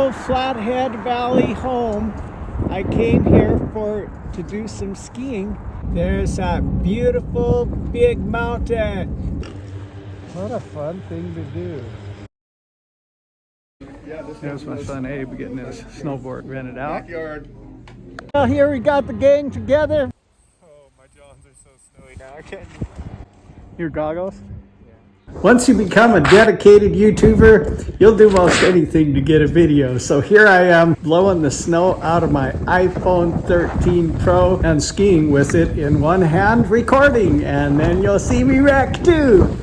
beautiful Flathead Valley home. I came here to do some skiing. There's that beautiful big mountain. What a fun thing to do. There's my son Abe getting his snowboard rented out. Backyard. Well, here we got the gang together. Oh, my jaws are so snowy now. I can't. Your goggles? Once you become a dedicated YouTuber, you'll do most anything to get a video. So here I am blowing the snow out of my iPhone 13 Pro and skiing with it in one hand, recording, and then you'll see me wreck too.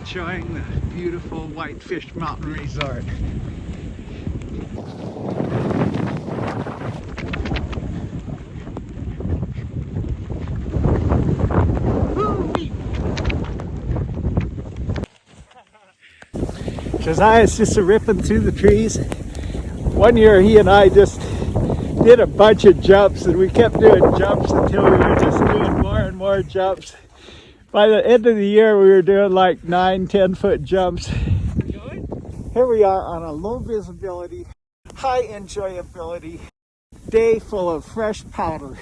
Enjoying the beautiful Whitefish Mountain Resort. Josiah's just ripping through the trees. One year he and I just did a bunch of jumps, and we kept doing jumps until we were just doing more and more jumps. By the end of the year, we were doing like 9-10 foot jumps. Here we are on a low visibility, high enjoyability day full of fresh powder.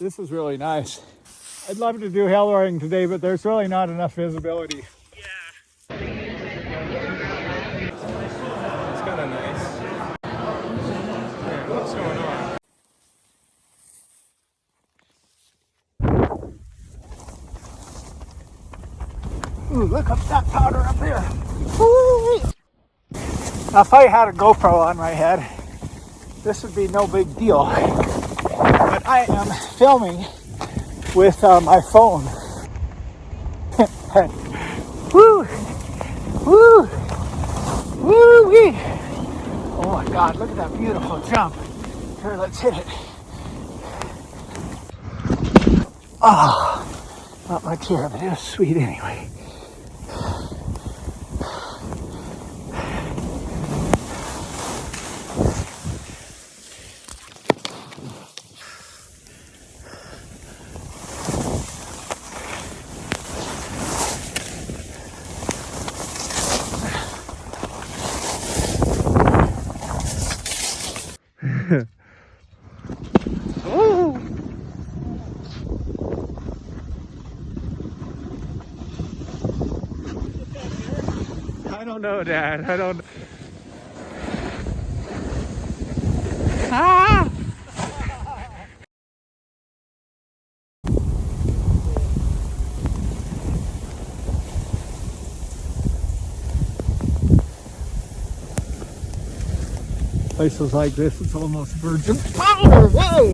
This is really nice. I'd love to do hellroaring today, but there's really not enough visibility. Yeah. It's kind of nice. Man, what's going on? Ooh, look up that powder up there. Woo! Now, if I had a GoPro on my head, this would be no big deal. But I am filming with my phone. Woo! Woo! Woo-wee! Oh my God, look at that beautiful jump. Here, let's hit it. Oh, not much here, but it was sweet anyway. Oh. I don't know, Dad. I don't. Ah! Places like this, it's almost virgin. Oh, whoa!